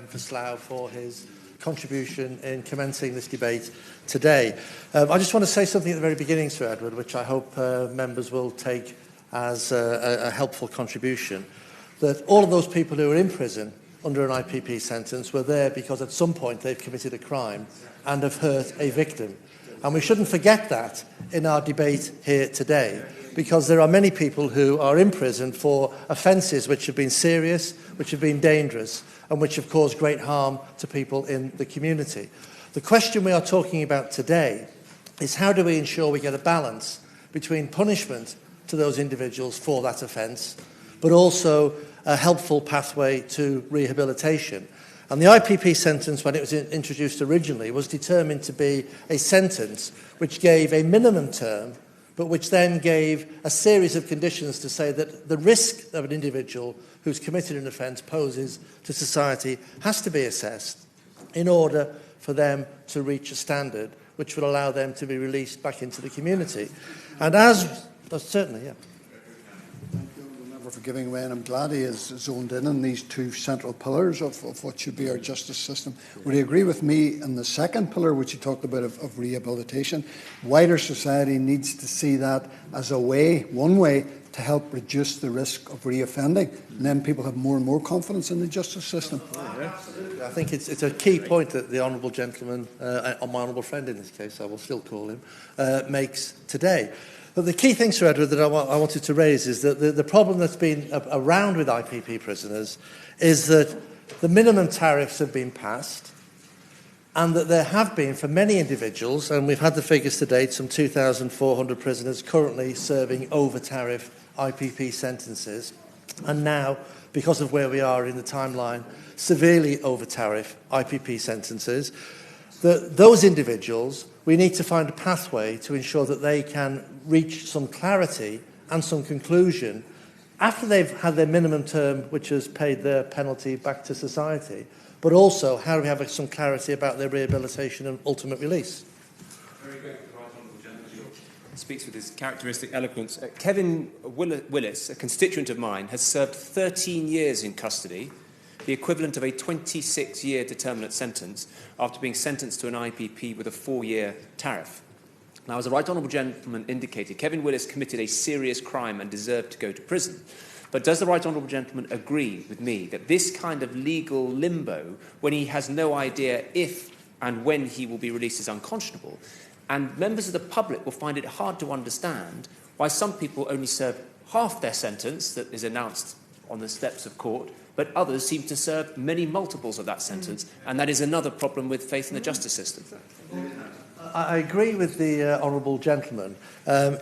for Slough for his contribution in commencing this debate today. I just want to say something at the very beginning, Sir Edward, which I hope members will take as a helpful contribution, that all of those people who are in prison under an IPP sentence were there because at some point they've committed a crime and have hurt a victim. And we shouldn't forget that in our debate here today, because there are many people who are in prison for offences which have been serious, which have been dangerous, and which have caused great harm to people in the community. The question we are talking about today is how do we ensure we get a balance between punishment to those individuals for that offence, but also a helpful pathway to rehabilitation. And the IPP sentence, when it was introduced originally, was determined to be a sentence which gave a minimum term, but which then gave a series of conditions to say that the risk of an individual who's committed an offence poses to society has to be assessed in order for them to reach a standard which will allow them to be released back into the community. And certainly, yeah. For giving way, and I'm glad he has zoned in on these two central pillars of what should be our justice system. Would you agree with me in the second pillar, which you talked about, of rehabilitation? Wider society needs to see that as one way to help reduce the risk of reoffending, and then people have more and more confidence in the justice system. Yeah, absolutely. I think it's a key point that the honourable gentleman, my honourable friend in this case, I will still call him, makes today. But the key thing, Sir Edward, that I wanted to raise is that the problem that's been around with IPP prisoners is that the minimum tariffs have been passed, and that there have been, for many individuals, and we've had the figures to date, some 2,400 prisoners currently serving over-tariff IPP sentences, and now, because of where we are in the timeline, severely over-tariff IPP sentences. Those individuals, we need to find a pathway to ensure that they can reach some clarity and some conclusion after they've had their minimum term, which has paid their penalty back to society, but also how do we have some clarity about their rehabilitation and ultimate release. Very good. The right honourable gentleman speaks with his characteristic eloquence. Kevin Willis, a constituent of mine, has served 13 years in custody, the equivalent of a 26-year determinate sentence, after being sentenced to an IPP with a 4-year tariff. Now, as the right honourable gentleman indicated, Kevin Willis committed a serious crime and deserved to go to prison. But does the right honourable gentleman agree with me that this kind of legal limbo, when he has no idea if and when he will be released, is unconscionable? And members of the public will find it hard to understand why some people only serve half their sentence that is announced on the steps of court, but others seem to serve many multiples of that sentence, and that is another problem with faith in the justice system. I agree with the honourable gentleman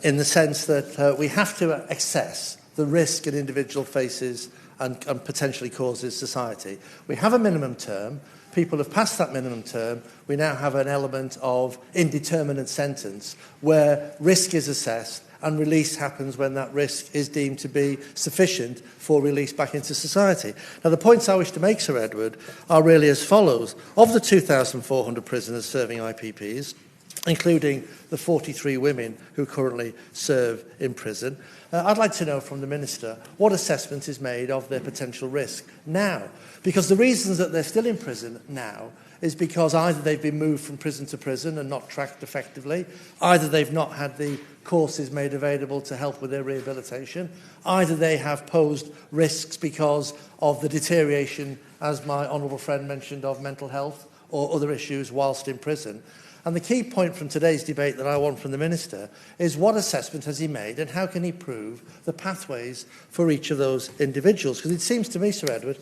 in the sense that we have to assess the risk an individual faces and potentially causes society. We have a minimum term. People have passed that minimum term. We now have an element of indeterminate sentence where risk is assessed and release happens when that risk is deemed to be sufficient for release back into society. Now, the points I wish to make, Sir Edward, are really as follows. Of the 2,400 prisoners serving IPPs, including the 43 women who currently serve in prison, I'd like to know from the Minister what assessment is made of their potential risk now. Because the reasons that they're still in prison now is because either they've been moved from prison to prison and not tracked effectively, either they've not had the courses made available to help with their rehabilitation, either they have posed risks because of the deterioration, as my honourable friend mentioned, of mental health or other issues whilst in prison. And the key point from today's debate that I want from the Minister is what assessment has he made and how can he prove the pathways for each of those individuals? Because it seems to me, Sir Edward,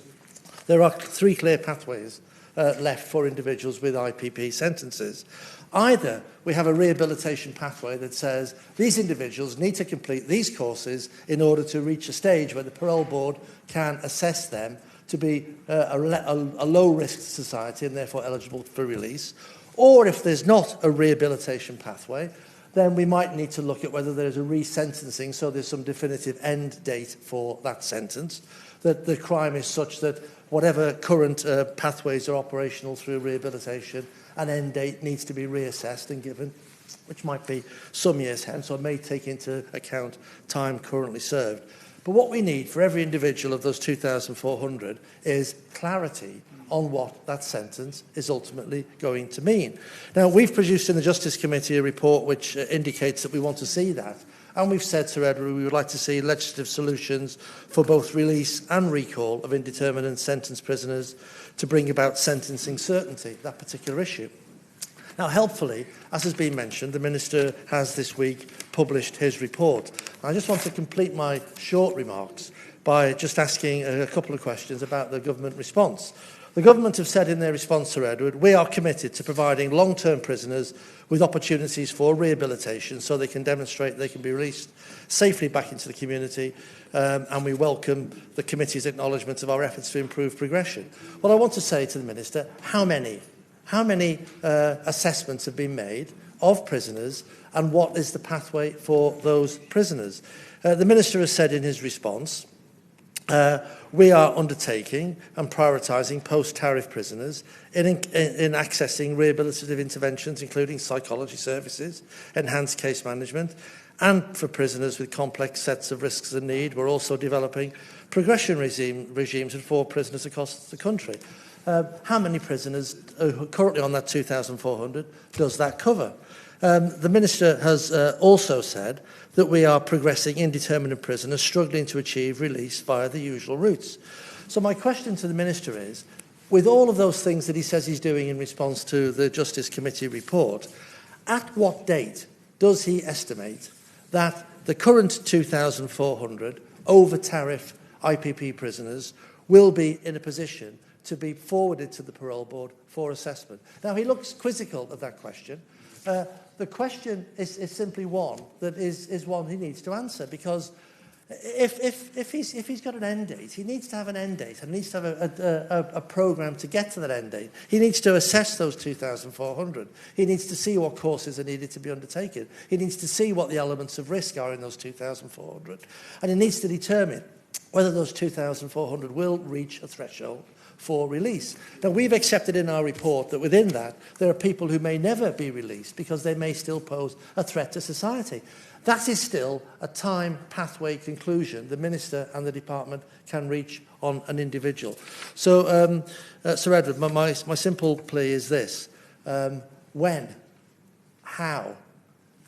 there are 3 clear pathways left for individuals with IPP sentences. Either we have a rehabilitation pathway that says these individuals need to complete these courses in order to reach a stage where the Parole Board can assess them to be a low-risk society and therefore eligible for release. Or if there's not a rehabilitation pathway, then we might need to look at whether there's a resentencing, so there's some definitive end date for that sentence, that the crime is such that whatever current pathways are operational through rehabilitation, an end date needs to be reassessed and given, which might be some years hence or may take into account time currently served. But what we need for every individual of those 2,400 is clarity on what that sentence is ultimately going to mean. Now, we've produced in the Justice Committee a report which indicates that we want to see that. And we've said, Sir Edward, we would like to see legislative solutions for both release and recall of indeterminate sentence prisoners to bring about sentencing certainty, that particular issue. Now, helpfully, as has been mentioned, the Minister has this week published his report. I just want to complete my short remarks by just asking a couple of questions about the government response. The government have said in their response, Sir Edward, we are committed to providing long-term prisoners with opportunities for rehabilitation so they can demonstrate they can be released safely back into the community, and we welcome the committee's acknowledgement of our efforts to improve progression. Well, I want to say to the Minister, how many assessments have been made of prisoners, and what is the pathway for those prisoners? The Minister has said in his response, we are undertaking and prioritising post-tariff prisoners in accessing rehabilitative interventions, including psychology services, enhanced case management, and for prisoners with complex sets of risks and need. We're also developing progression regimes for prisoners across the country. How many prisoners currently on that 2,400 does that cover? The Minister has also said that we are progressing indeterminate prisoners struggling to achieve release via the usual routes. So my question to the Minister is, with all of those things that he says he's doing in response to the Justice Committee report, at what date does he estimate that the current 2,400 over-tariff IPP prisoners will be in a position to be forwarded to the Parole Board for assessment? Now, he looks quizzical at that question. The question is simply one that is one he needs to answer, because if he's got an end date, he needs to have an end date and needs to have a programme to get to that end date. He needs to assess those 2,400. He needs to see what courses are needed to be undertaken. He needs to see what the elements of risk are in those 2,400. And he needs to determine whether those 2,400 will reach a threshold for release. Now, we've accepted in our report that within that, there are people who may never be released because they may still pose a threat to society. That is still a time pathway conclusion the Minister and the Department can reach on an individual. So, Sir Edward, my simple plea is this. When? How?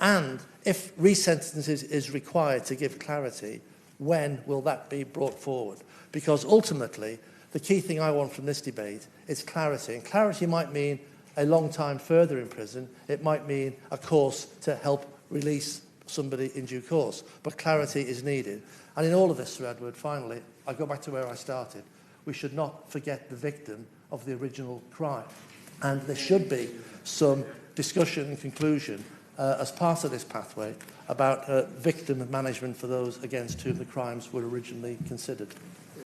And if resentencing is required to give clarity, when will that be brought forward? Because ultimately, the key thing I want from this debate is clarity. And clarity might mean a long time further in prison. It might mean a course to help release somebody in due course. But clarity is needed. And in all of this, Sir Edward, finally, I go back to where I started. We should not forget the victim of the original crime. And there should be some discussion and conclusion as part of this pathway about victim management for those against whom the crimes were originally considered.